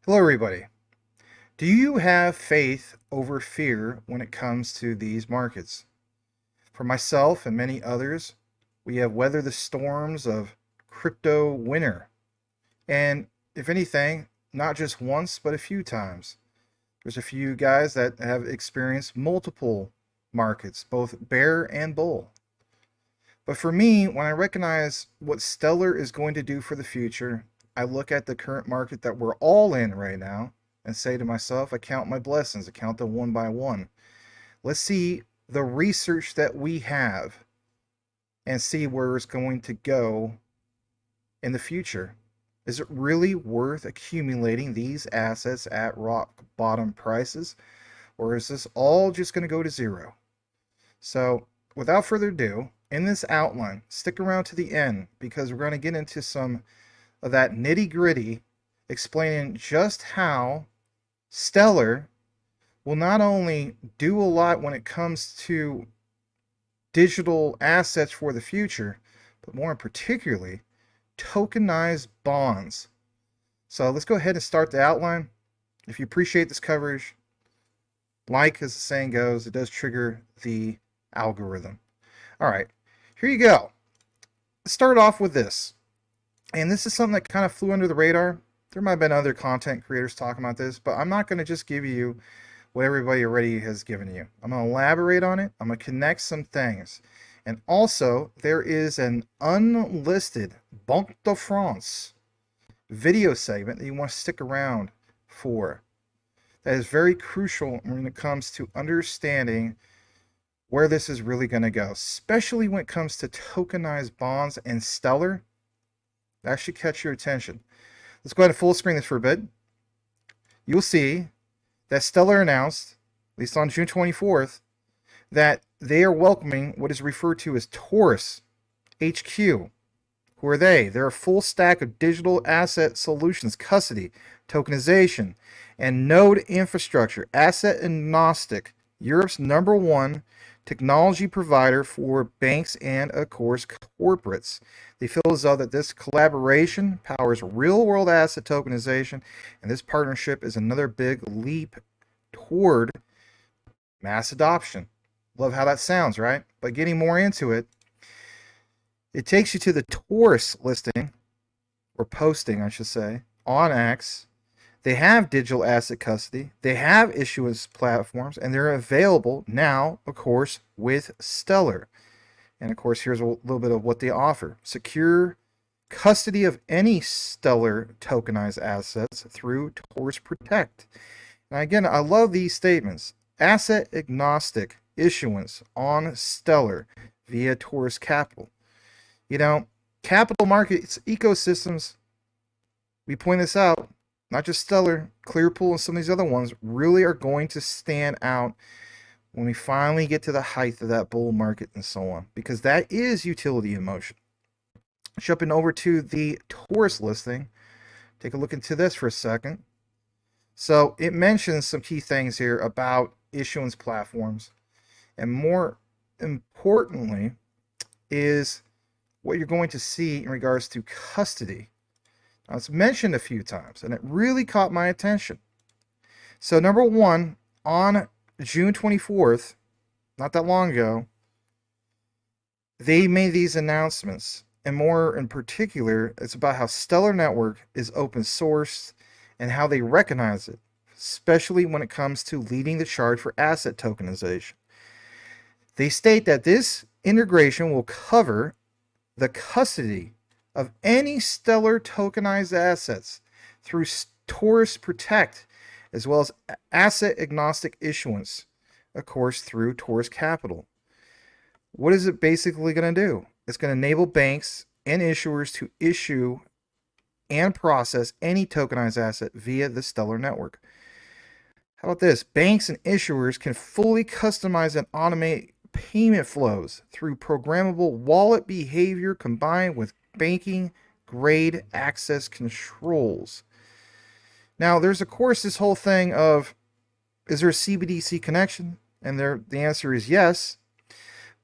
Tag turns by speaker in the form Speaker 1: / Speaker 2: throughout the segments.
Speaker 1: Hello, everybody. Do you have faith over fear when it comes to these markets? For myself and many others, we have weathered the storms of crypto winter. And if anything, not just once, but a few times. There's a few guys that have experienced multiple markets, both bear and bull. But for me, when I recognize what Stellar is going to do for the future, I look at the current market that we're all in right now and say to myself, I count my blessings, I count them one by one. Let's see the research that we have and see where it's going to go in the future. Is it really worth accumulating these assets at rock bottom prices? Or is this all just going to go to zero? So without further ado, in this outline, stick around to the end because we're going to get into some of that nitty gritty, explaining just how Stellar will not only do a lot when it comes to digital assets for the future, but more particularly, tokenized bonds. So let's go ahead and start the outline. If you appreciate this coverage, like as the saying goes, it does trigger the algorithm. All right, here you go. Let's start off with this. And this is something that kind of flew under the radar. There might have been other content creators talking about this, but I'm not going to just give you what everybody already has given you. I'm going to elaborate on it. I'm going to connect some things. And also, there is an unlisted Banque de France video segment that you want to stick around for. That is very crucial when it comes to understanding where this is really going to go, especially when it comes to tokenized bonds and Stellar. That should catch your attention. Let's go ahead and full screen this for a bit. You'll see that Stellar announced, at least on June 24th, that they are welcoming what is referred to as Taurus HQ. Who are they? They're a full stack of digital asset solutions, custody, tokenization, and node infrastructure, asset agnostic, Europe's #1 technology provider for banks and, of course, corporates. They feel as though that this collaboration powers real-world asset tokenization, and this partnership is another big leap toward mass adoption. Love how that sounds, right? But getting more into it, it takes you to the Taurus listing, or posting, I should say, on X. They have digital asset custody, they have issuance platforms, and they're available now, of course, with Stellar. And of course, here's a little bit of what they offer. Secure custody of any Stellar tokenized assets through Taurus Protect. And again, I love these statements. Asset agnostic issuance on Stellar via Taurus Capital. You know, capital markets ecosystems, we point this out, not just Stellar, Clearpool, and some of these other ones really are going to stand out when we finally get to the height of that bull market and so on, because that is utility in motion. Jumping over to the Taurus listing, take a look into this for a second. So it mentions some key things here about issuance platforms, and more importantly is what you're going to see in regards to custody. Now, it's mentioned a few times, and it really caught my attention. So number one, on June 24th, not that long ago, they made these announcements. And more in particular, it's about how Stellar Network is open sourced and how they recognize it, especially when it comes to leading the charge for asset tokenization. They state that this integration will cover the custody of any Stellar tokenized assets through Taurus Protect, as well as asset agnostic issuance, of course, through Taurus Capital. What is it basically going to do? It's going to enable banks and issuers to issue and process any tokenized asset via the Stellar network. How about this? Banks and issuers can fully customize and automate payment flows through programmable wallet behavior combined with banking grade access controls. Now, there's of course this whole thing of, is there a CBDC connection? And the answer is yes.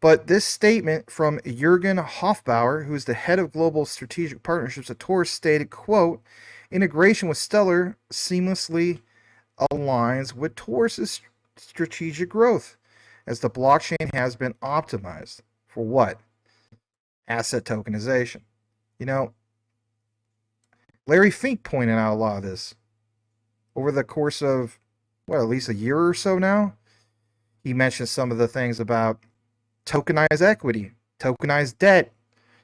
Speaker 1: But this statement from Jürgen Hofbauer, who is the head of global strategic partnerships at Taurus, stated, quote, Integration with Stellar seamlessly aligns with Taurus's strategic growth, as the blockchain has been optimized for what? Asset tokenization. You know, Larry Fink pointed out a lot of this over the course of, at least a year or so now. He mentioned some of the things about tokenized equity, tokenized debt,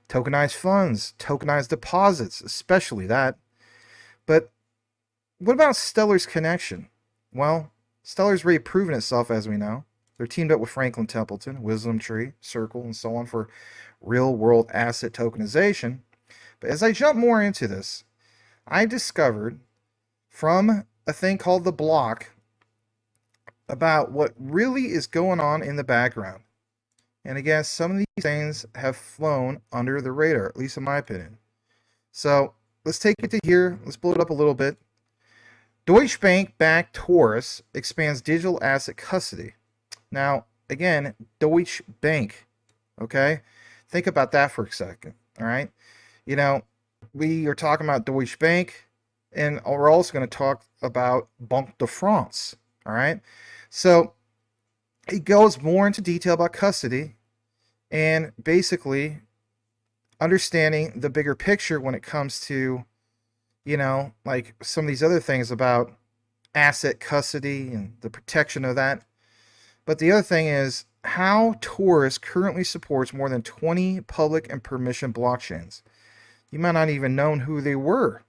Speaker 1: tokenized funds, tokenized deposits, especially that. But what about Stellar's connection? Well, Stellar's already proven itself, as we know. They're teamed up with Franklin Templeton, Wisdom Tree, Circle, and so on for real-world asset tokenization. But as I jump more into this, I discovered from a thing called the Block about what really is going on in the background. And again, some of these things have flown under the radar, at least in my opinion. So let's take it to here. Let's blow it up a little bit. Deutsche Bank-backed Taurus expands digital asset custody. Now, again, Deutsche Bank, okay? Think about that for a second, all right? You know, we are talking about Deutsche Bank, and we're also going to talk about Banque de France, all right? So it goes more into detail about custody and basically understanding the bigger picture when it comes to, you know, like some of these other things about asset custody and the protection of that. But the other thing is how Taurus currently supports more than 20 public and permission blockchains. You might not even know who they were.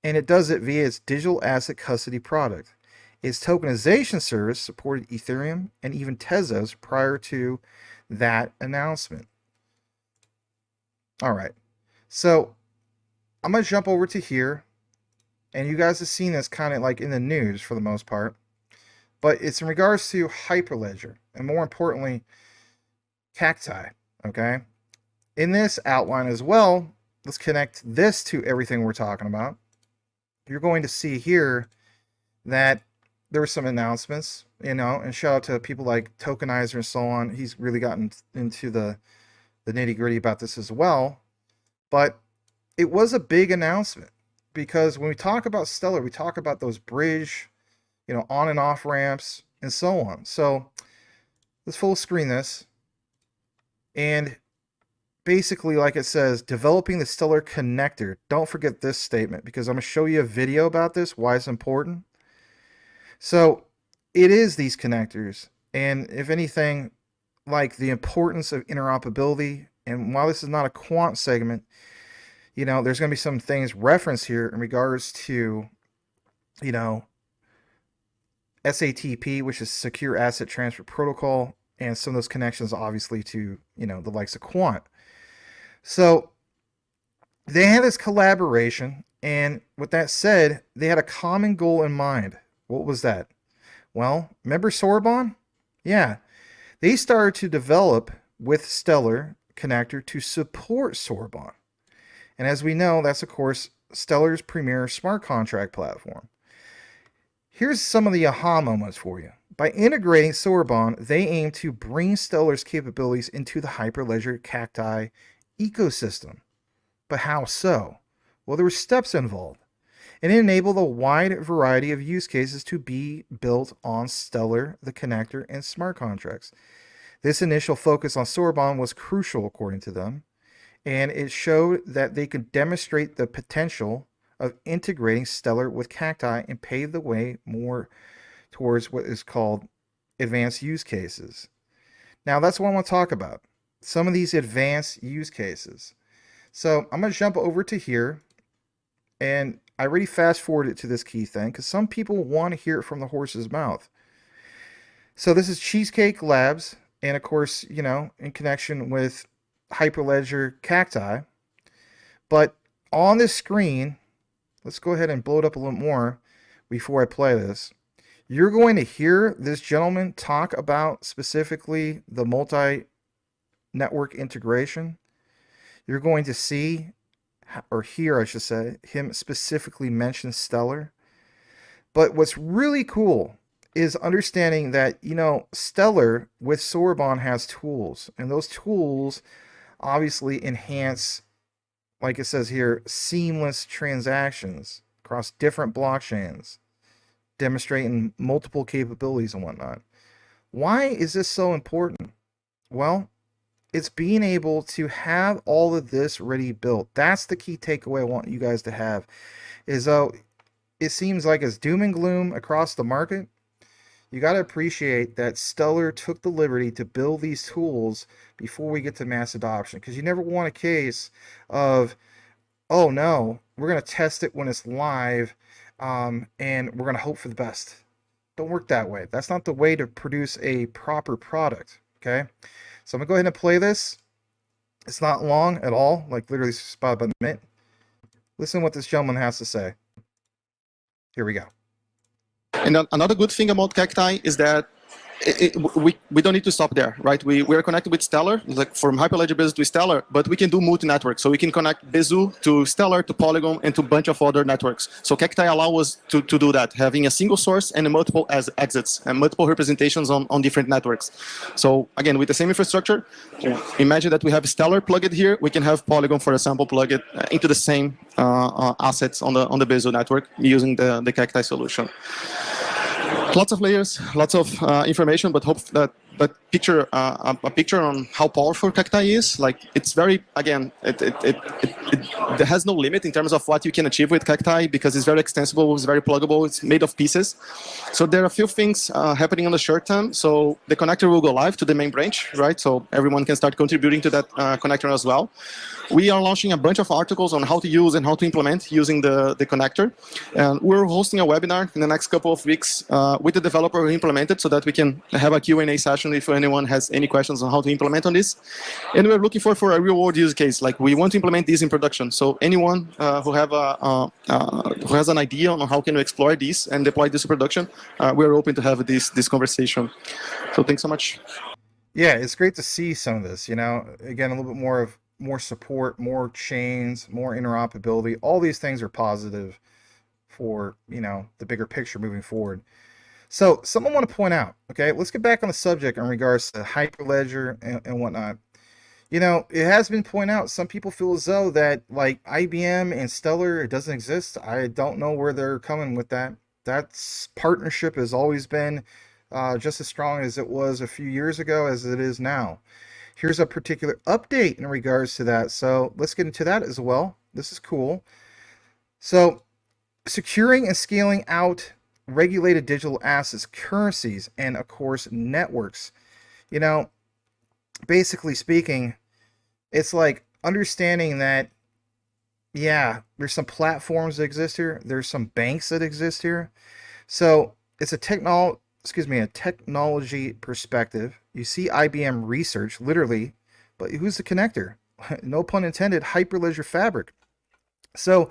Speaker 1: And it does it via its digital asset custody product. Its tokenization service supported Ethereum and even Tezos prior to that announcement. All right, so I'm going to jump over to here, and you guys have seen this kind of like in the news for the most part, but it's in regards to Hyperledger, and more importantly, cacti, okay? In this outline as well, let's connect this to everything we're talking about. You're going to see here that there were some announcements, you know, and shout out to people like Tokenized and so on. He's really gotten into the nitty-gritty about this as well. But it was a big announcement because when we talk about Stellar, we talk about those bridge, you know, on and off ramps and so on. So let's full screen this. And basically, like it says, developing the Stellar connector. Don't forget this statement because I'm going to show you a video about this, why it's important. So it is these connectors, and if anything, like the importance of interoperability. And while this is not a quant segment, you know, there's going to be some things referenced here in regards to, you know, SATP, which is Secure Asset Transfer Protocol, and some of those connections obviously to, you know, the likes of quant. So they had this collaboration, and with that said, they had a common goal in mind. What was that? Well, remember Sorbonne? Yeah. They started to develop with Stellar connector to support Sorbonne. And as we know, that's of course Stellar's premier smart contract platform. Here's some of the aha moments for you. By integrating Sorbonne, they aim to bring Stellar's capabilities into the Hyperledger cacti ecosystem. But how so? Well, there were steps involved. And it enabled a wide variety of use cases to be built on Stellar, the connector, and smart contracts. This initial focus on Sorbonne was crucial, according to them, and it showed that they could demonstrate the potential of integrating Stellar with cacti and pave the way more towards what is called advanced use cases. Now, that's what I want to talk about. Some of these advanced use cases. So I'm going to jump over to here, and I already fast forwarded to this key thing because some people want to hear it from the horse's mouth. So this is Cheesecake Labs, and of course, you know, in connection with Hyperledger cacti. But on this screen, let's go ahead and blow it up a little more before I play this. You're going to hear this gentleman talk about specifically the multi-network integration. You're going to see, or hear, I should say, him specifically mention Stellar. But what's really cool is understanding that, you know, Stellar with Sorbonne has tools, and those tools obviously enhance, like it says here, seamless transactions. across different blockchains, demonstrating multiple capabilities and whatnot. Why is this so important? Well, it's being able to have all of this ready built. That's the key takeaway I want you guys to have. Is it seems like it's doom and gloom across the market. You got to appreciate that Stellar took the liberty to build these tools before we get to mass adoption, because you never want a case of, oh no, we're going to test it when it's live, and we're going to hope for the best. Don't work that way. That's not the way to produce a proper product. Okay, so I'm gonna go ahead and play this. It's not long at all, like literally it's about a minute. Listen to what this gentleman has to say. Here we go.
Speaker 2: And another good thing about Cacti is that we don't need to stop there, right? We are connected with Stellar, like from Hyperledger Bezu to Stellar, but we can do multi-network. So we can connect Bezu to Stellar, to Polygon, and to a bunch of other networks. So Cacti allows us to do that, having a single source and multiple exits and multiple representations on different networks. So again, with the same infrastructure, imagine that we have Stellar plugged here. We can have Polygon, for example, plug it into the same assets on the Bezu network using the Cacti solution. Lots of layers, lots of information, but hope that picture a picture on how powerful Cacti is. Like, it's very, again, it has no limit in terms of what you can achieve with Cacti, because it's very extensible, it's very pluggable, it's made of pieces. So there are a few things happening on the short term. So the connector will go live to the main branch, right? So everyone can start contributing to that connector as well. We are launching a bunch of articles on how to use and how to implement using the connector. And we're hosting a webinar in the next couple of weeks with the developer who implemented, so that we can have a Q&A session if anyone has any questions on how to implement on this. And we're looking for a real-world use case. Like, we want to implement this in production. So anyone who has an idea on how can we explore this and deploy this to production, we're open to have this conversation. So thanks so much.
Speaker 1: Yeah, it's great to see some of this. You know, again, a little bit more support, more chains, more interoperability. All these things are positive for, you know, the bigger picture moving forward. So something I want to point out, okay, let's get back on the subject in regards to Hyperledger and whatnot. You know, it has been pointed out, some people feel as though that, like, IBM and Stellar, it doesn't exist. I don't know where they're coming with that. That partnership has always been just as strong as it was a few years ago as it is now. Here's a particular update in regards to that. So let's get into that as well. This is cool. So securing and scaling out regulated digital assets, currencies, and of course networks. You know, basically speaking, it's like understanding that, yeah, there's some platforms that exist here, there's some banks that exist here. So it's a technology perspective. You see IBM research, literally, but who's the connector? No pun intended, Hyperledger Fabric. So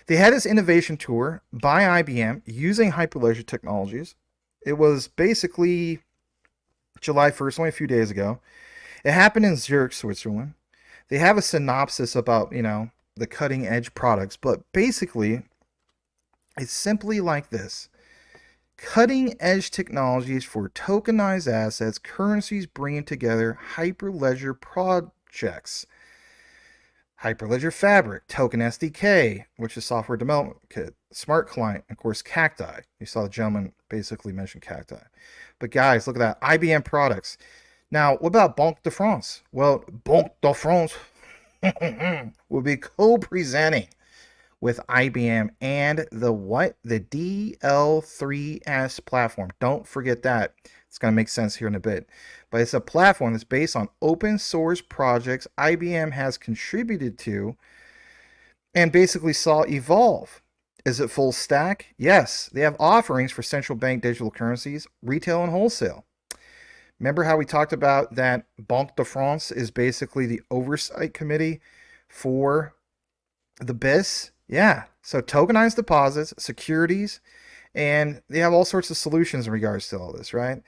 Speaker 1: they had this innovation tour by IBM using Hyperledger technologies. It was basically July 1st, only a few days ago. It happened in Zurich, Switzerland. They have a synopsis about, you know, the cutting edge products, but basically it's simply like this. Cutting edge technologies for tokenized assets, currencies bringing together Hyperledger projects. Hyperledger Fabric, Token SDK, which is software development kit, Smart Client, of course, Cacti. You saw the gentleman basically mention Cacti. But guys, look at that, IBM products. Now, what about Banque de France? Well, Banque de France will be co-presenting with IBM and the what? The DL3S platform. Don't forget that. It's going to make sense here in a bit. But it's a platform that's based on open source projects IBM has contributed to and basically saw evolve. Is it full stack? Yes. They have offerings for central bank digital currencies, retail, and wholesale. Remember how we talked about that Banque de France is basically the oversight committee for the BIS? Yeah, so tokenized deposits, securities, and they have all sorts of solutions in regards to all this, right?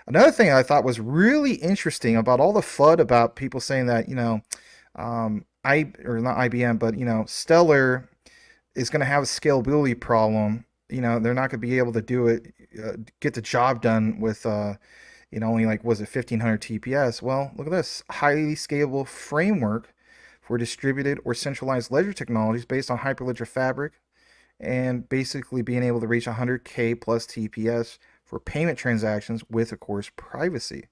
Speaker 1: Another thing I thought was really interesting about all the FUD about people saying that, you know, or not IBM, but, you know, Stellar is going to have a scalability problem. You know, they're not going to be able to do it, get the job done with, you know, only like, was it 1500 TPS? Well, look at this, highly scalable framework for distributed or centralized ledger technologies based on Hyperledger Fabric and basically being able to reach 100K plus TPS for payment transactions with, of course, privacy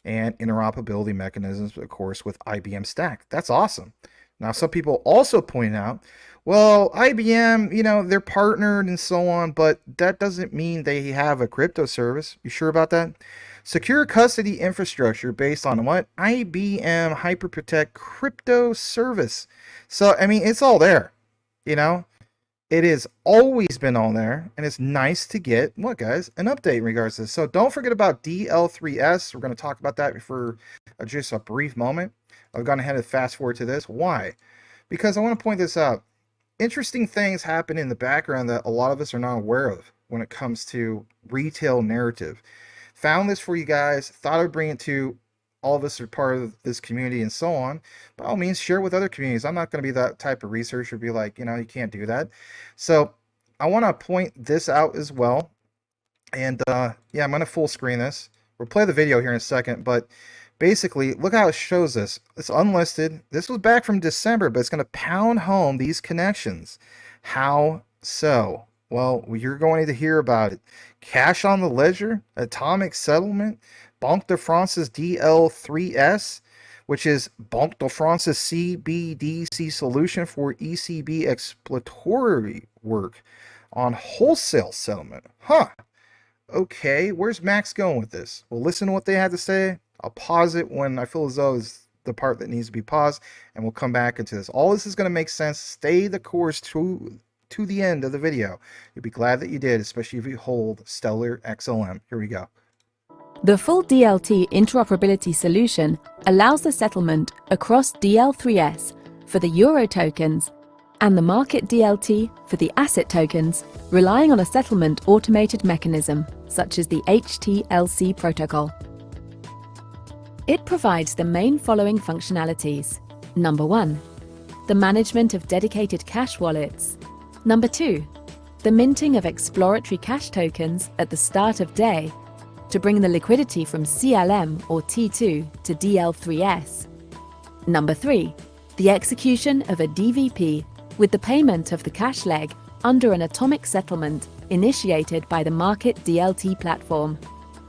Speaker 1: and interoperability mechanisms, of course, with IBM Stack. That's awesome. Now, some people also point out, well, IBM, they're partnered and so on, but that doesn't mean they have a crypto service. You sure about that? Secure custody infrastructure based on what? IBM Hyperprotect crypto service. So, I mean, it's all there, you know? It has always been on there, and it's nice to get, what guys, an update in regards to this. So don't forget about DL3S. We're going to talk about that for just a brief moment. I've gone ahead and fast forward to this. Why? Because I want to point this out. Interesting things happen in the background that a lot of us are not aware of when it comes to retail narrative. Found this for you guys. Thought I'd bring it to all of us are part of this community and so on. By all means, share with other communities. I'm not going to be that type of researcher, be like, you can't do that. So I want to point this out as well. And yeah, I'm going to full screen this. We'll play the video here in a second, but basically, look how it shows this. It's unlisted. This was back from December, but it's going to pound home these connections. How so? Well, you're going to hear about it. Cash on the ledger, atomic settlement, Banque de France's DL3S, which is Banque de France's CBDC solution for ECB exploratory work on wholesale settlement. Huh. Okay, where's Max going with this? Well, listen to what they had to say. I'll pause it when I feel as though it's the part that needs to be paused, and we'll come back into this. All this is going to make sense. Stay the course to the end of the video. You'll be glad that you did, especially if you hold Stellar XLM. Here we go.
Speaker 3: The full DLT interoperability solution allows the settlement across DL3S for the Euro tokens and the market DLT for the asset tokens, relying on a settlement automated mechanism such as the HTLC protocol. It provides the main following functionalities. Number 1, the management of dedicated cash wallets. Number 2, the minting of exploratory cash tokens at the start of day to bring the liquidity from CLM or T2 to DL3S. Number 3, the execution of a DVP with the payment of the cash leg under an atomic settlement initiated by the market DLT platform.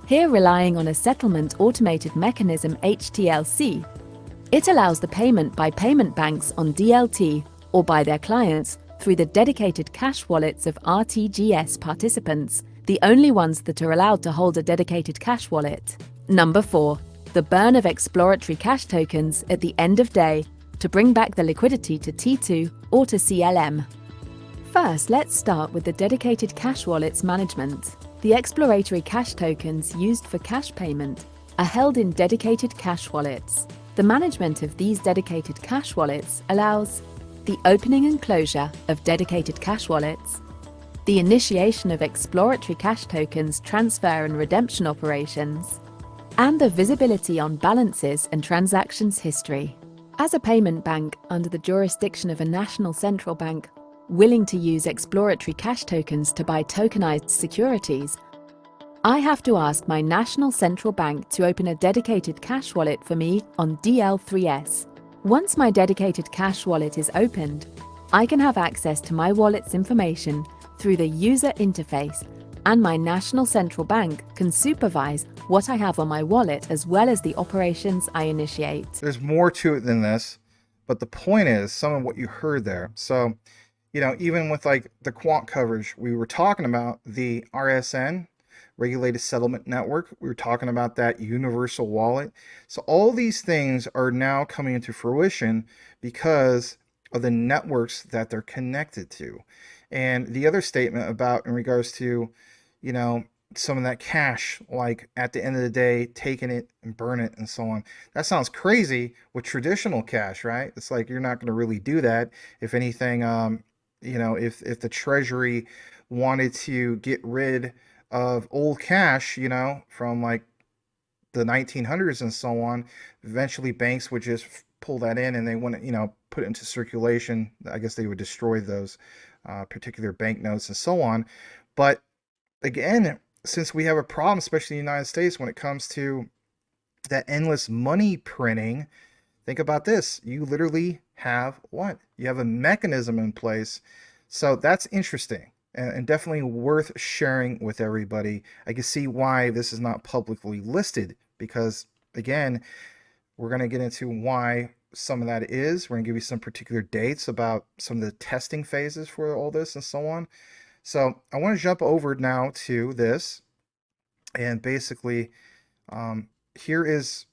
Speaker 3: Here, relying on a settlement automated mechanism HTLC, it allows the payment by payment banks on DLT or by their clients through the dedicated cash wallets of RTGS participants, the only ones that are allowed to hold a dedicated cash wallet. Number 4, the burn of exploratory cash tokens at the end of day to bring back the liquidity to T2 or to CLM. First, let's start with the dedicated cash wallets management. The exploratory cash tokens used for cash payment are held in dedicated cash wallets. The management of these dedicated cash wallets allows the opening and closure of dedicated cash wallets, the initiation of exploratory cash tokens transfer and redemption operations, and the visibility on balances and transactions history. As a payment bank under the jurisdiction of a national central bank willing to use exploratory cash tokens to buy tokenized securities, I have to ask my national central bank to open a dedicated cash wallet for me on DL3S. Once my dedicated cash wallet is opened, I can have access to my wallet's information through the user interface, and my national central bank can supervise what I have on my wallet as well as the operations I initiate.
Speaker 1: There's more to it than this, but the point is some of what you heard there. So, even with like the quant coverage, we were talking about the RSN, Regulated Settlement Network. We were talking about that universal wallet. So all these things are now coming into fruition because of the networks that they're connected to. And the other statement about in regards to, some of that cash, like at the end of the day, taking it and burn it and so on. That sounds crazy with traditional cash, right? It's like you're not going to really do that. If anything, if the Treasury wanted to get rid of old cash, from like the 1900s and so on, eventually banks would just pull that in and they want to, put it into circulation. I guess they would destroy those particular banknotes and so on. But again, since we have a problem, especially in the United States, when it comes to that endless money printing, think about this. You literally have what? You have a mechanism in place So that's interesting and definitely worth sharing with everybody. I can see why this is not publicly listed because, again, we're going to get into why some of that is. We're going to give you some particular dates about some of the testing phases for all this and so on. So I want to jump over now to this. And basically, here is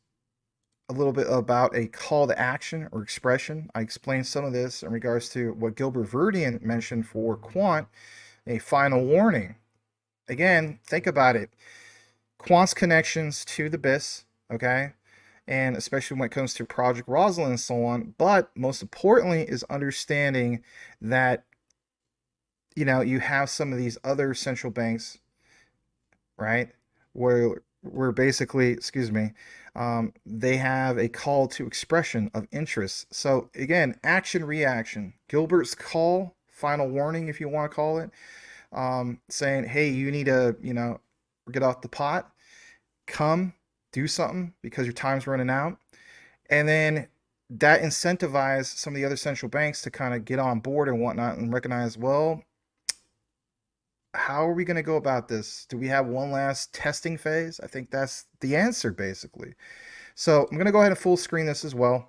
Speaker 1: a little bit about a call to action or expression. I explained some of this in regards to what Gilbert Verdian mentioned for quant, a final warning. Again, think about it. Quant's connections to the BIS, okay? And especially when it comes to Project Rosalind and so on. But most importantly is understanding that, you know, you have some of these other central banks, right? Where basically, excuse me, they have a call to expression of interest. So again, action reaction. Gilbert's call, final warning, if you want to call it, saying, hey, you need to, you know, get off the pot, come do something because your time's running out. And then that incentivized some of the other central banks to kind of get on board and whatnot and recognize, well, how are we going to go about this? Do we have one last testing phase? I think that's the answer, basically. So I'm going to go ahead and full screen this as well.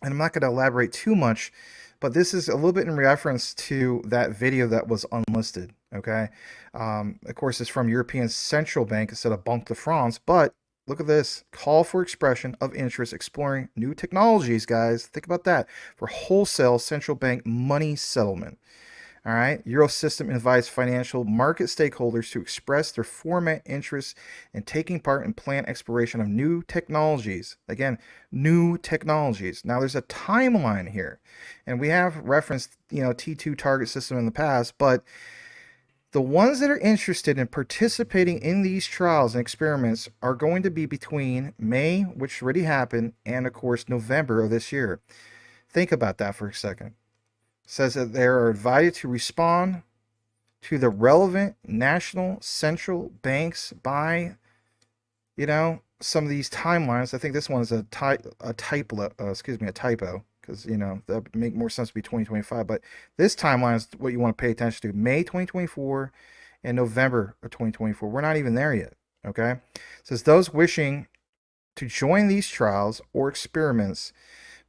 Speaker 1: And I'm not going to elaborate too much, but this is a little bit in reference to that video that was unlisted, okay? Of course, it's from European Central Bank instead of Banque de France, but look at this. Call for expression of interest exploring new technologies, guys. Think about that. For wholesale central bank money settlement. All right. Eurosystem invites financial market stakeholders to express their format interest in taking part in planned exploration of new technologies. Again, new technologies. Now there's a timeline here, and we have referenced, you know, T2 target system in the past, but the ones that are interested in participating in these trials and experiments are going to be between May, which already happened, and of course November of this year. Think about that for a second. Says that they are invited to respond to the relevant national central banks by, you know, some of these timelines. I think this one's a typo, because, you know, that would make more sense to be 2025. But this timeline is what you want to pay attention to. May 2024 and November of 2024. We're not even there yet, okay? It says those wishing to join these trials or experiments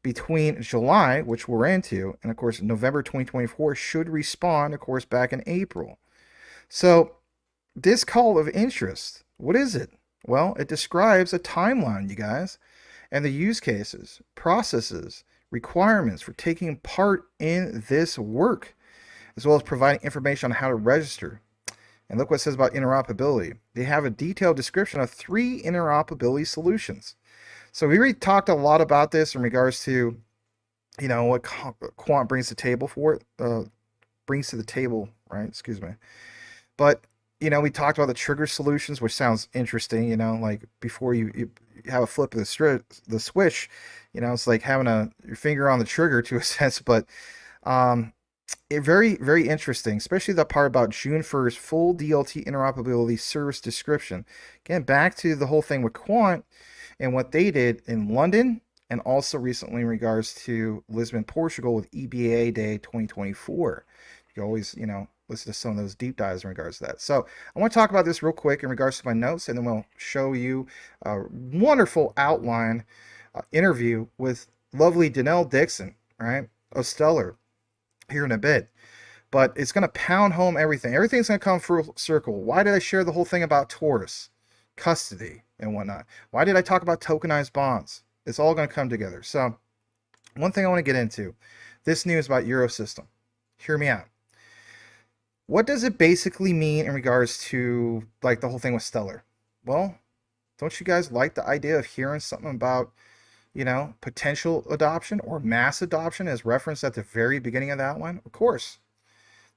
Speaker 1: between July, which we're into, and of course November 2024 should respond, of course, back in April. So this call of interest, what is it? Well, it describes a timeline, you guys, and the use cases, processes, requirements for taking part in this work, as well as providing information on how to register. And look what it says about interoperability. They have a detailed description of 3 interoperability solutions. So we already talked a lot about this in regards to, you know, what quant brings to the table for it, brings to the table, right? Excuse me. But, you know, we talked about the trigger solutions, which sounds interesting, you know, like before you have a flip of the switch, you know, it's like having your finger on the trigger to a sense, but very, very interesting, especially the part about June 1st, full DLT interoperability service description. Again, back to the whole thing with quant and what they did in London, and also recently in regards to Lisbon, Portugal with EBA Day 2024. You can always, you know, listen to some of those deep dives in regards to that. So I want to talk about this real quick in regards to my notes, and then we'll show you a wonderful outline interview with lovely Danelle Dixon, right, of Stellar here in a bit. But it's going to pound home everything. Everything's going to come full circle. Why did I share the whole thing about Taurus, custody, and whatnot? Why did I talk about tokenized bonds? It's all going to come together. So one thing I want to get into, this news about Eurosystem. Hear me out. What does it basically mean in regards to like the whole thing with Stellar? Well, don't you guys like the idea of hearing something about, you know, potential adoption or mass adoption as referenced at the very beginning of that one? Of course.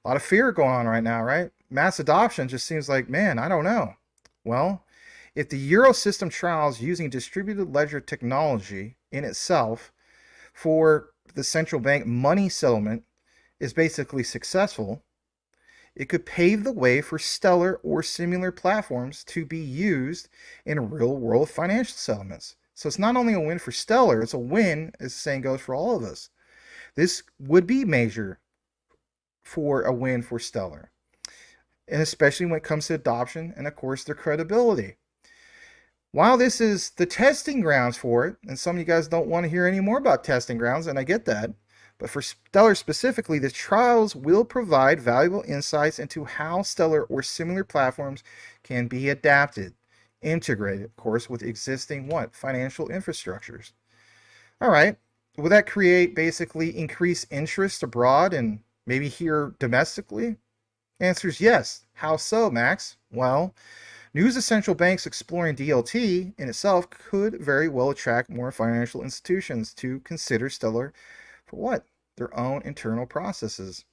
Speaker 1: A lot of fear going on right now, right? Mass adoption just seems like, man, I don't know. Well, if the Eurosystem trials using distributed ledger technology in itself for the central bank money settlement is basically successful, it could pave the way for Stellar or similar platforms to be used in real-world financial settlements. So it's not only a win for Stellar, it's a win, as the saying goes, for all of us. This would be major for a win for Stellar. And especially when it comes to adoption and, of course, their credibility. While this is the testing grounds for it, and some of you guys don't want to hear any more about testing grounds, and I get that, but for Stellar specifically, the trials will provide valuable insights into how Stellar or similar platforms can be adapted, integrated, of course, with existing what? Financial infrastructures. All right. Will that create basically increased interest abroad and maybe here domestically? Answer is yes. How so, Max? Well, news of central banks exploring DLT in itself could very well attract more financial institutions to consider Stellar for what? Their own internal processes.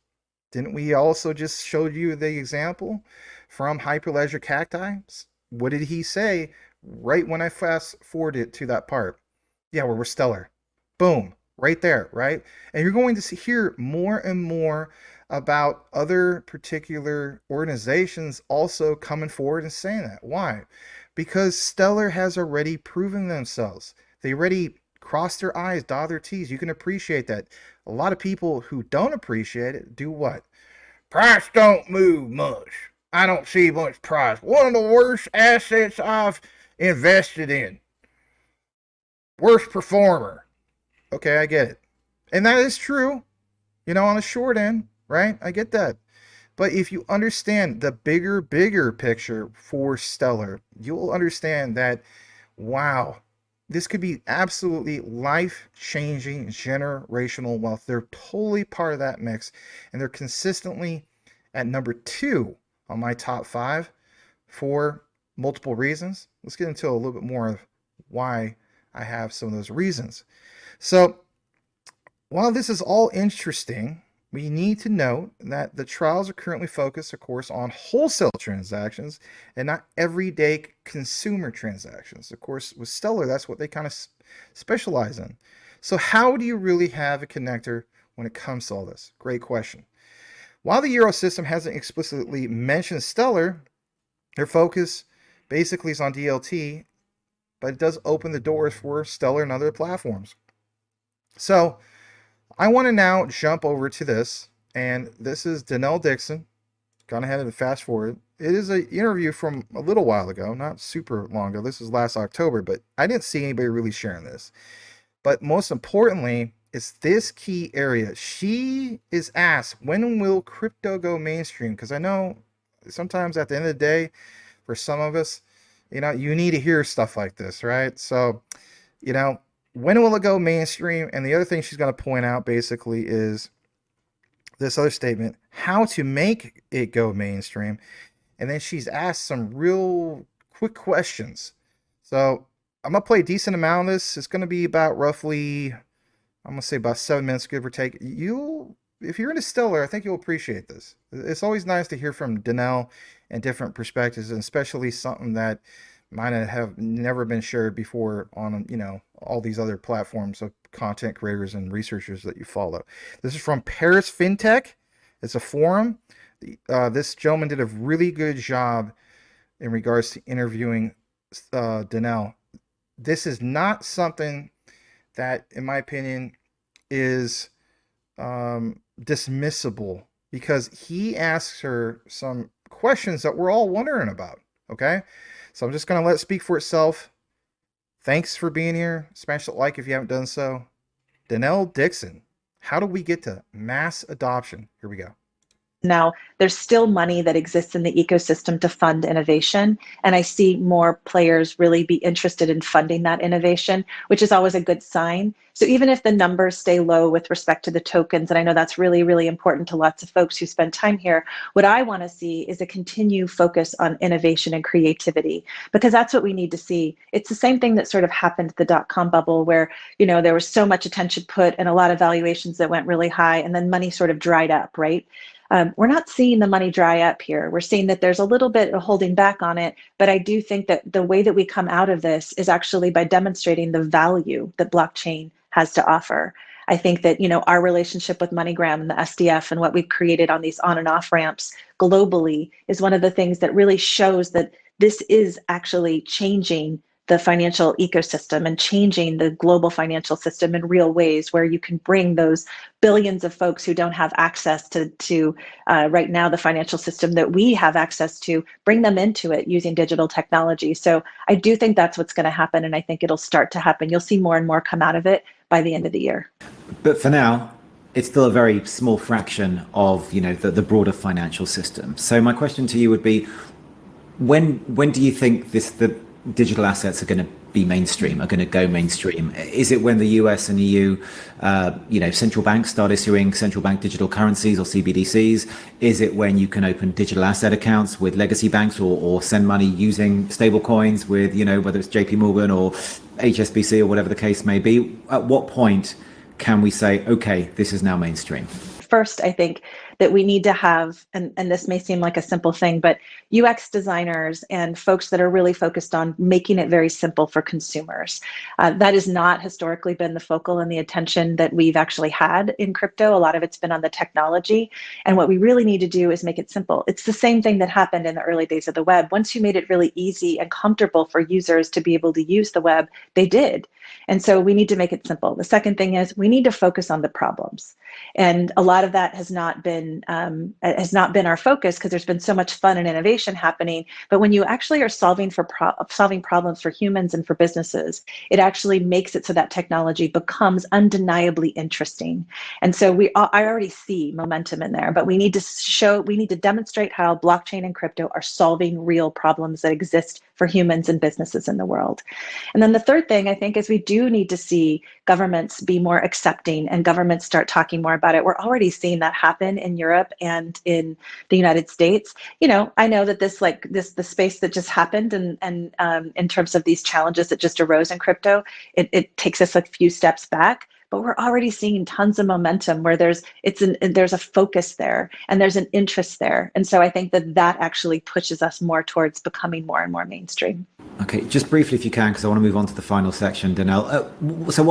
Speaker 1: Didn't we also just show you the example from Hyperledger Cacti? What did he say right when I fast forwarded to that part? Yeah, we're Stellar. Boom, right there, right? And you're going to hear more and more about other particular organizations also coming forward and saying that. Why? Because Stellar has already proven themselves. They already crossed their I's, dot their T's. You can appreciate that. A lot of people who don't appreciate it do what? Price don't move much. I don't see much price. One of the worst assets I've invested in. Worst performer. Okay, I get it. And that is true, on the short end, right? I get that. But if you understand the bigger picture for Stellar, you'll understand that, wow, this could be absolutely life-changing generational wealth. They're totally part of that mix, and they're consistently at number 2 on my top 5 for multiple reasons. Let's get into a little bit more of why I have some of those reasons. So while this is all interesting, we need to note that the trials are currently focused, of course, on wholesale transactions and not everyday consumer transactions. Of course, with Stellar, that's what they kind of specialize in. So how do you really have a connector when it comes to all this? Great question. While the Eurosystem hasn't explicitly mentioned Stellar, their focus basically is on DLT, but it does open the doors for Stellar and other platforms. So I want to now jump over to this, and this is Dixon. Gone ahead and fast forward. It is an interview from a little while ago, not super long ago. This was last October, but I didn't see anybody really sharing this. But most importantly, it's this key area. She is asked, when will crypto go mainstream? Because I know sometimes at the end of the day, for some of us, you need to hear stuff like this, right? So, when will it go mainstream? And the other thing she's going to point out basically is this other statement, how to make it go mainstream. And then she's asked some real quick questions. So I'm going to play a decent amount of this. It's going to be about roughly, I'm going to say about 7 minutes, give or take. If you're into Stellar, I think you'll appreciate this. It's always nice to hear from Danelle and different perspectives, and especially something that might have never been shared before on, all these other platforms of content creators and researchers that you follow. This is from Paris FinTech. It's a forum. This gentleman did a really good job in regards to interviewing Danelle. This is not something that, in my opinion, is dismissible, because he asks her some questions that we're all wondering about. Okay, so I'm just going to let it speak for itself. Thanks for being here. Smash that like if you haven't done so. Dixon, how do we get to mass adoption? Here we go.
Speaker 4: Now, there's still money that exists in the ecosystem to fund innovation, and I see more players really be interested in funding that innovation, which is always a good sign. So even if the numbers stay low with respect to the tokens, and I know that's really, really important to lots of folks who spend time here, what I want to see is a continued focus on innovation and creativity, because that's what we need to see. It's the same thing that sort of happened at the dot-com bubble, where there was so much attention put and a lot of valuations that went really high, and then money sort of dried up, right? We're not seeing the money dry up here. We're seeing that there's a little bit of holding back on it, but I do think that the way that we come out of this is actually by demonstrating the value that blockchain has to offer. I think that, our relationship with MoneyGram and the SDF and what we've created on these on and off ramps globally is one of the things that really shows that this is actually changing the financial ecosystem and changing the global financial system in real ways, where you can bring those billions of folks who don't have access to right now the financial system that we have access to, bring them into it using digital technology. So I do think that's what's going to happen, and I think it'll start to happen. You'll see more and more come out of it by the end of the year.
Speaker 5: But for now, it's still a very small fraction of, you know, the broader financial system. So my question to you would be, when do you think the digital assets are going to be mainstream, are going to go mainstream? Is it when the US and EU, you know, central banks start issuing central bank digital currencies or CBDCs? Is it when you can open digital asset accounts with legacy banks, or send money using stable coins with, you know, whether it's JP Morgan or HSBC or whatever the case may be? At what point can we say, okay, this is now mainstream?
Speaker 4: First, I think that we need to have, and this may seem like a simple thing, but UX designers and folks that are really focused on making it very simple for consumers. That has not historically been the focal and the attention that we've actually had in crypto. A lot of it's been on the technology. And what we really need to do is make it simple. It's the same thing that happened in the early days of the web. Once you made it really easy and comfortable for users to be able to use the web, they did. And so we need to make it simple. The second thing is we need to focus on the problems. And a lot of that has not been our focus, because there's been so much fun and innovation happening. But when you actually are solving problems for humans and for businesses, it actually makes it so that technology becomes undeniably interesting. And so I already see momentum in there, but we need to demonstrate how blockchain and crypto are solving real problems that exist for humans and businesses in the world. And then the third thing, I think, is we do need to see governments be more accepting and governments start talking more about it. We're already seeing that happen in Europe and in the United States. You know, I know that the space that just happened and in terms of these challenges that just arose in crypto, it takes us a few steps back. But we're already seeing tons of momentum where there's a focus there and there's an interest there. And so I think that actually pushes us more towards becoming more and more mainstream.
Speaker 5: Okay, just briefly, if you can, because I want to move on to the final section, Danelle. So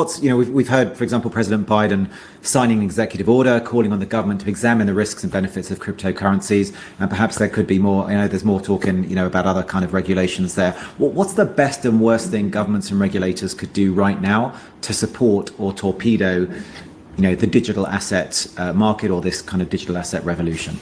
Speaker 5: we've heard, for example, President Biden signing an executive order calling on the government to examine the risks and benefits of cryptocurrencies, and perhaps there could be more, there's more talk about other kind of regulations there. What's the best and worst thing governments and regulators could do right now to support or torpedo, the digital asset market, or this kind of digital asset revolution?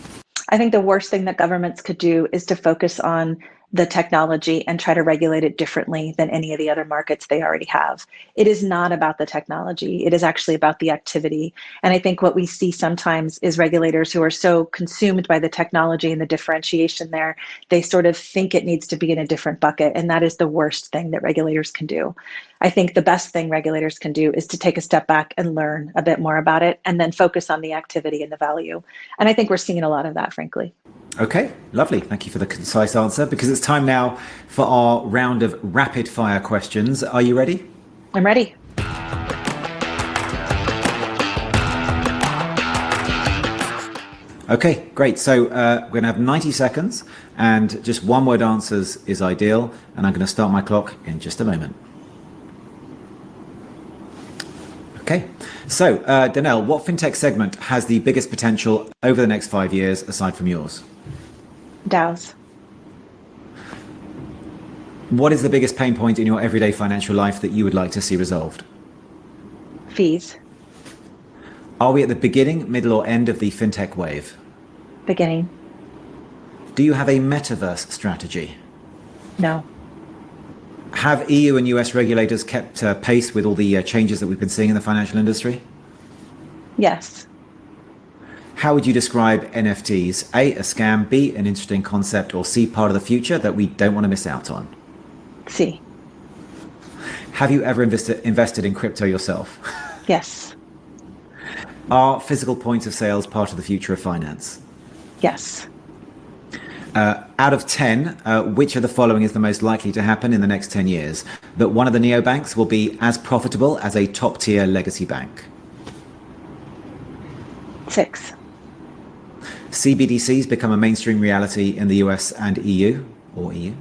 Speaker 4: I think the worst thing that governments could do is to focus on the technology and try to regulate it differently than any of the other markets they already have. It is not about the technology. It is actually about the activity. And I think what we see sometimes is regulators who are so consumed by the technology and the differentiation there, they sort of think it needs to be in a different bucket. And that is the worst thing that regulators can do. I think the best thing regulators can do is to take a step back and learn a bit more about it and then focus on the activity and the value. And I think we're seeing a lot of that, frankly.
Speaker 5: Okay, lovely. Thank you for the concise answer, because it's time now for our round of rapid fire questions. Are you ready?
Speaker 4: I'm ready.
Speaker 5: Okay, great. So we're going to have 90 seconds and just one word answers is ideal. And I'm going to start my clock in just a moment. Okay, so Danelle, what fintech segment has the biggest potential over the next 5 years aside from yours?
Speaker 4: DAOs.
Speaker 5: What is the biggest pain point in your everyday financial life that you would like to see resolved?
Speaker 4: Fees.
Speaker 5: Are we at the beginning, middle, or end of the fintech wave?
Speaker 4: Beginning.
Speaker 5: Do you have a metaverse strategy?
Speaker 4: No.
Speaker 5: Have EU and US regulators kept pace with all the changes that we've been seeing in the financial industry?
Speaker 4: Yes.
Speaker 5: How would you describe NFTs? A scam, B, an interesting concept, or C, part of the future that we don't want to miss out on?
Speaker 4: C.
Speaker 5: Have you ever invested in crypto yourself?
Speaker 4: Yes.
Speaker 5: Are physical points of sales part of the future of finance?
Speaker 4: Yes.
Speaker 5: Out of 10, which of the following is the most likely to happen in the next 10 years? That one of the neobanks will be as profitable as a top-tier legacy bank?
Speaker 4: 6.
Speaker 5: CBDCs become a mainstream reality in the US and EU, or EU?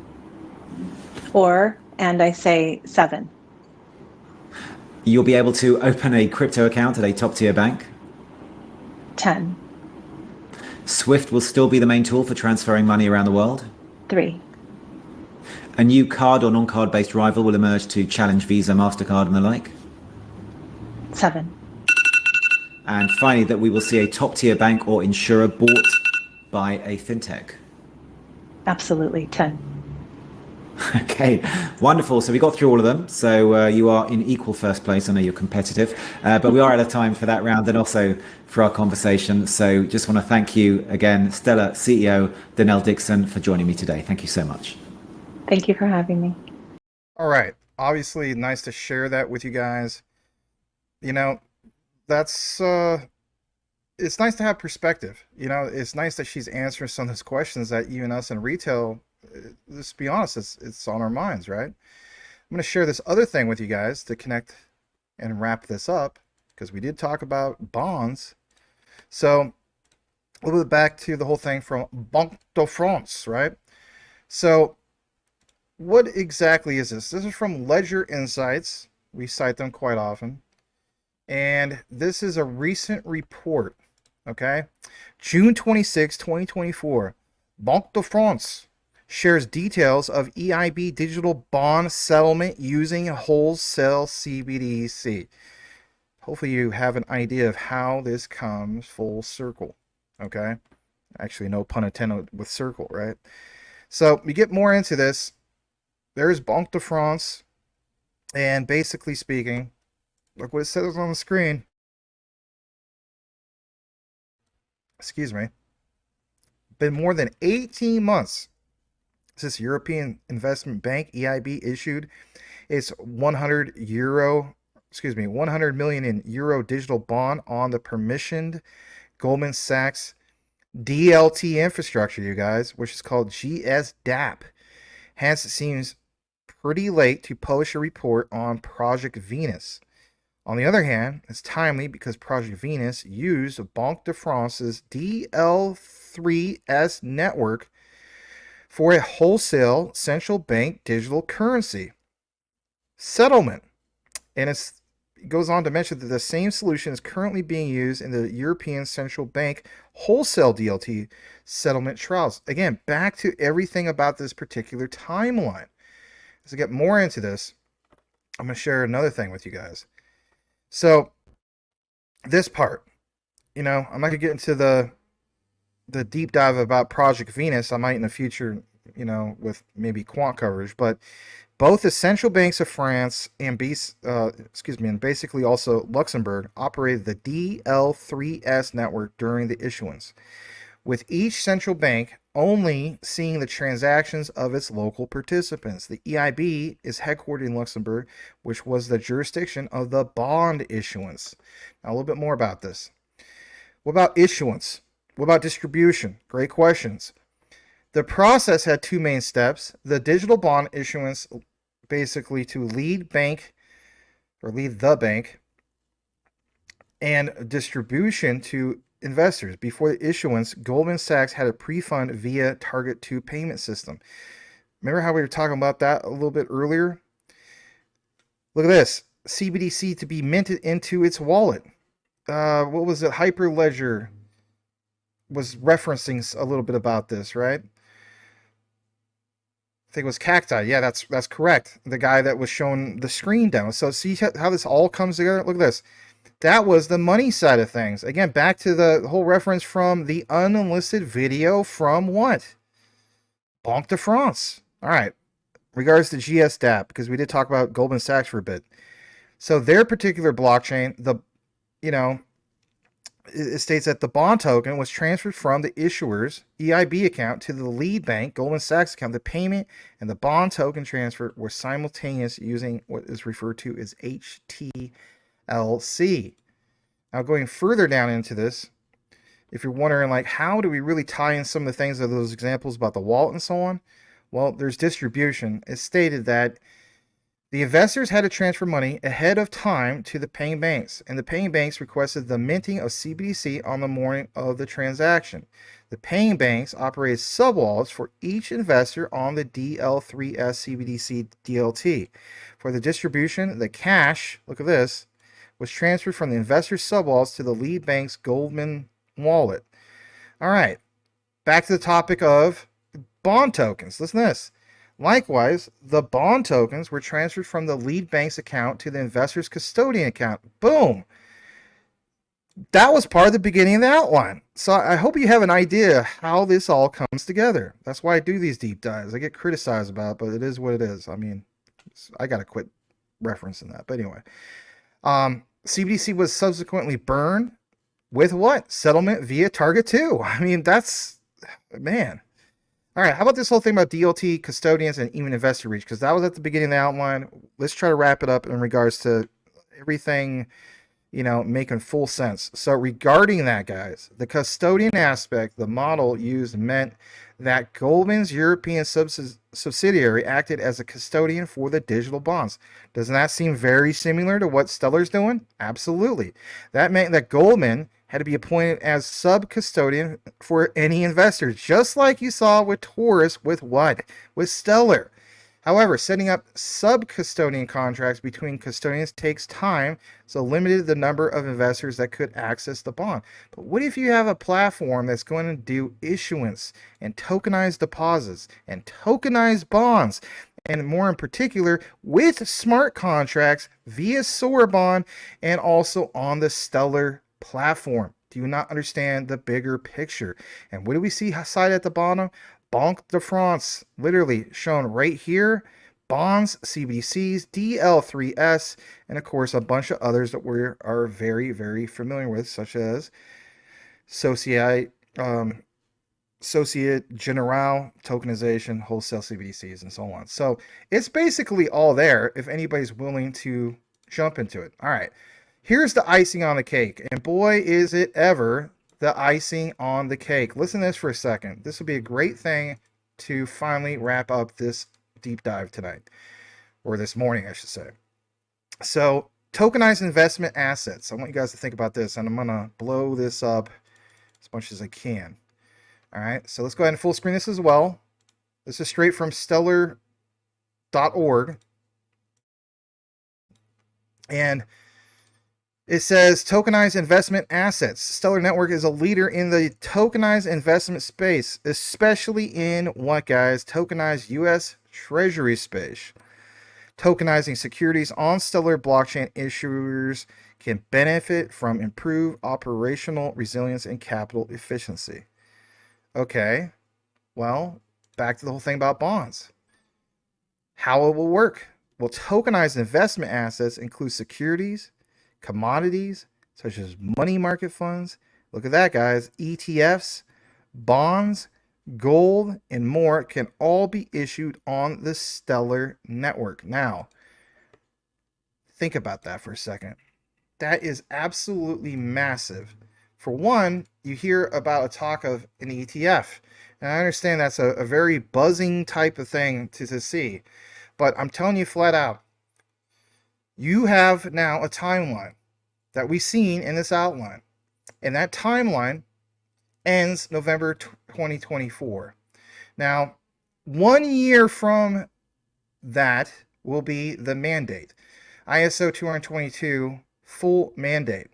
Speaker 4: And I say 7.
Speaker 5: You'll be able to open a crypto account at a top-tier bank?
Speaker 4: 10.
Speaker 5: SWIFT will still be the main tool for transferring money around the world?
Speaker 4: 3.
Speaker 5: A new card or non-card based rival will emerge to challenge Visa, MasterCard and the like.
Speaker 4: 7.
Speaker 5: And finally, that we will see a top tier bank or insurer bought by a fintech.
Speaker 4: Absolutely. 10.
Speaker 5: Okay, wonderful. So we got through all of them. So you are in equal first place. I know you're competitive, but we are out of time for that round and also for our conversation. So just want to thank you again, Stellar CEO Danelle Dixon, for joining me today. Thank you so much.
Speaker 4: Thank you for having me.
Speaker 1: All right. Obviously, nice to share that with you guys. You know, that's it's nice to have perspective. You know, it's nice that she's answering some of those questions that even us in retail, let's be honest, it's on our minds, right? I'm going to share this other thing with you guys to connect and wrap this up, because we did talk about bonds. So a little bit back to the whole thing from Banque de France, right? So what exactly is this? This is from Ledger Insights. We cite them quite often. And this is a recent report, okay? June 26, 2024. Banque de France shares details of EIB digital bond settlement using wholesale CBDC. Hopefully you have an idea of how this comes full circle, okay? Actually, no pun intended with circle, right? So we get more into this. There's Banque de France, and basically speaking, look what it says on the screen. Excuse me. Been more than 18 months since European Investment Bank EIB issued its 100 million in euro digital bond on the permissioned Goldman Sachs DLT infrastructure, you guys, which is called GSDAP. Hence, it seems pretty late to publish a report on Project Venus. On the other hand, it's timely because Project Venus used Banque de France's DL3S network for a wholesale central bank digital currency settlement. And it goes on to mention that the same solution is currently being used in the European Central Bank wholesale DLT settlement trials. Again, back to everything about this particular timeline. As I get more into this, I'm going to share another thing with you guys. So this part, you know, I'm not going to get into the deep dive about Project Venus. I might in the future, you know, with maybe quant coverage, but both the central banks of France and basically also Luxembourg operated the DL3S network during the issuance, with each central bank only seeing the transactions of its local participants. The EIB is headquartered in Luxembourg, which was the jurisdiction of the bond issuance. Now, a little bit more about this. What about issuance? What about distribution? Great questions. The process had two main steps. The digital bond issuance, basically to lead the bank, and distribution to investors. Before the issuance, Goldman Sachs had a pre-fund via Target 2 payment system. Remember how we were talking about that a little bit earlier? Look at this. CBDC to be minted into its wallet. What was it? Hyperledger was referencing a little bit about this, right? I think it was Cacti. Yeah, that's correct. The guy that was showing the screen demo. So see how this all comes together? Look at this. That was the money side of things. Again, back to the whole reference from the unlisted video from what? Banque de France. All right. Regards to GSDAP, because we did talk about Goldman Sachs for a bit. So their particular blockchain, it states that the bond token was transferred from the issuer's EIB account to the lead bank, Goldman Sachs account. The payment and the bond token transfer were simultaneous using what is referred to as HTLC. Now, going further down into this, if you're wondering, like, how do we really tie in some of the things of those examples about the wallet and so on? Well, there's distribution. It's stated that the investors had to transfer money ahead of time to the paying banks, and the paying banks requested the minting of CBDC on the morning of the transaction. The paying banks operated sub-wallets for each investor on the DL3S CBDC DLT. For the distribution, the cash, look at this, was transferred from the investor's sub-wallets to the lead bank's Goldman wallet. All right, back to the topic of bond tokens. Listen to this. Likewise, the bond tokens were transferred from the lead bank's account to the investor's custodian account. Boom. That was part of the beginning of the outline. So I hope you have an idea how this all comes together. That's why I do these deep dives. I get criticized about it, but it is what it is. I mean, I got to quit referencing that. But anyway, CBDC was subsequently burned with what? Settlement via Target 2. I mean, that's, man. All right, how about this whole thing about DLT, custodians, and even investor reach? Because that was at the beginning of the outline. Let's try to wrap it up in regards to everything, you know, making full sense. So regarding that, guys, the custodian aspect, the model used meant that Goldman's European subsidiary acted as a custodian for the digital bonds. Doesn't that seem very similar to what Stellar's doing? Absolutely. That meant that Goldman had to be appointed as sub-custodian for any investor, just like you saw with Taurus with what? With Stellar. However, setting up sub-custodian contracts between custodians takes time, so limited the number of investors that could access the bond. But what if you have a platform that's going to do issuance and tokenized deposits and tokenized bonds, and more in particular with smart contracts via Soar Bond and also on the Stellar platform? Do you not understand the bigger picture? And what do we see cited at the bottom? Banque de France, literally shown right here. Bonds, CBDCs, DL3S, and of course a bunch of others that we are very, very familiar with, such as Societe Generale, tokenization, wholesale CBDCs, and so on. So it's basically all there if anybody's willing to jump into it. All right. Here's the icing on the cake, and boy, is it ever the icing on the cake. Listen to this for a second. This will be a great thing to finally wrap up this deep dive tonight, or this morning, I should say. So, tokenized investment assets. I want you guys to think about this, and I'm going to blow this up as much as I can. All right, so let's go ahead and full screen this as well. This is straight from stellar.org. And it says tokenized investment assets. Stellar Network is a leader in the tokenized investment space, especially in what, guys? Tokenized U.S. Treasury space. Tokenizing securities on Stellar blockchain issuers can benefit from improved operational resilience and capital efficiency. Okay, well, back to the whole thing about bonds. How it will work? Well, tokenized investment assets include securities, commodities such as money market funds, look at that, guys, ETFs, bonds, gold, and more can all be issued on the Stellar network. Now, think about that for a second. That is absolutely massive. For one, you hear about a talk of an ETF, and I understand that's a very buzzing type of thing to see, but I'm telling you flat out, you have now a timeline that we've seen in this outline, and that timeline ends November 2024. Now, 1 year from that will be the mandate, ISO 222 full mandate.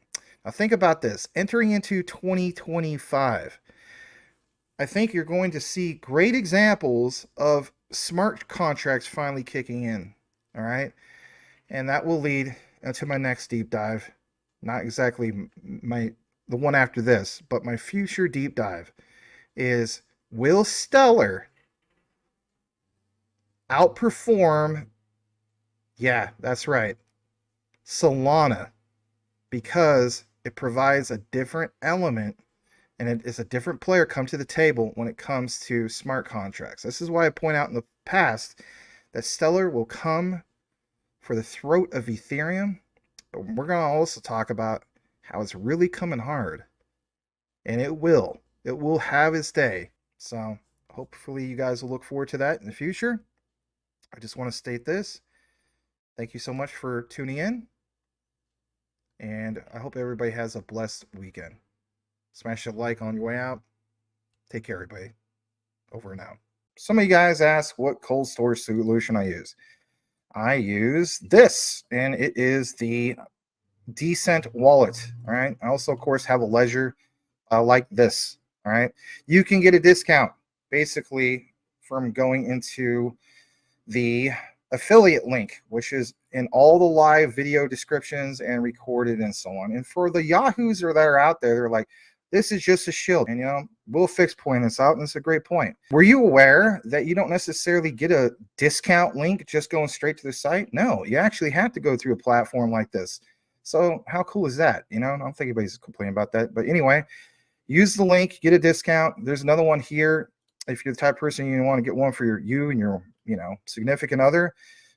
Speaker 1: Now think about this, entering into 2025, I think you're going to see great examples of smart contracts finally kicking in, all right? And that will lead to my next deep dive. Not exactly the one after this, but my future deep dive is, will Stellar outperform, yeah, that's right, Solana, because it provides a different element and it is a different player come to the table when it comes to smart contracts. This is why I point out in the past that Stellar will come for the throat of Ethereum, but we're going to also talk about how it's really coming hard, and it will have its day. So hopefully you guys will look forward to that in the future. I just want to state this. Thank you so much for tuning in, and I hope everybody has a blessed weekend. Smash a like on your way out. Take care, everybody. Over and out. Some of you guys ask what cold storage solution I use. I use this, and it is the Decent wallet. All right. I also, of course, have a ledger like this. All right. You can get a discount basically from going into the affiliate link, which is in all the live video descriptions and recorded and so on. And for the yahoos that are out there, they're like, this is just a shield. And, you know, Will Fix pointed this out, and it's a great point. Were you aware that you don't necessarily get a discount link just going straight to the site? No, you actually have to go through a platform like this. So how cool is that? You know, I don't think anybody's complaining about that. But anyway, use the link, get a discount. There's another one here. If you're the type of person you want to get one for you and your, you know, significant other,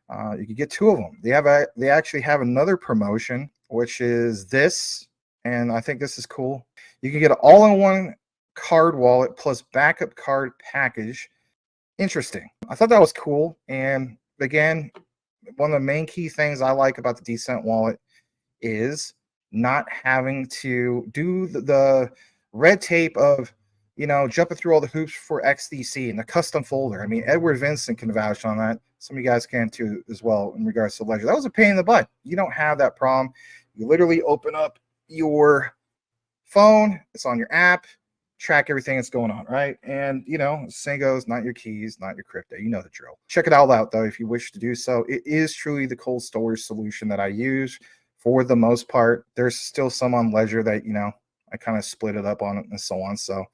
Speaker 1: you can get 2 of them. They actually have another promotion, which is this, and I think this is cool. You can get an all-in-one card wallet plus backup card package. Interesting. I thought that was cool. And again, one of the main key things I like about the Dixon wallet is not having to do the red tape of, you know, jumping through all the hoops for XDC and the custom folder. I mean, Edward Vincent can vouch on that. Some of you guys can too as well in regards to Ledger. That was a pain in the butt. You don't have that problem. You literally open up your phone, it's on your app, track everything that's going on, right? And, you know, saying goes, not your keys, not your crypto. You know the drill. Check it all out, though, if you wish to do so. It is truly the cold storage solution that I use for the most part. There's still some on Ledger that, you know, I kind of split it up on it and so on. So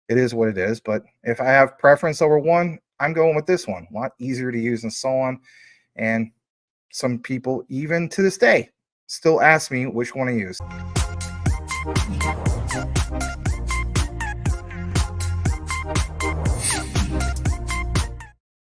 Speaker 1: it is what it is. But if I have preference over one, I'm going with this one. A lot easier to use and so on. And some people, even to this day, still ask me which one to use.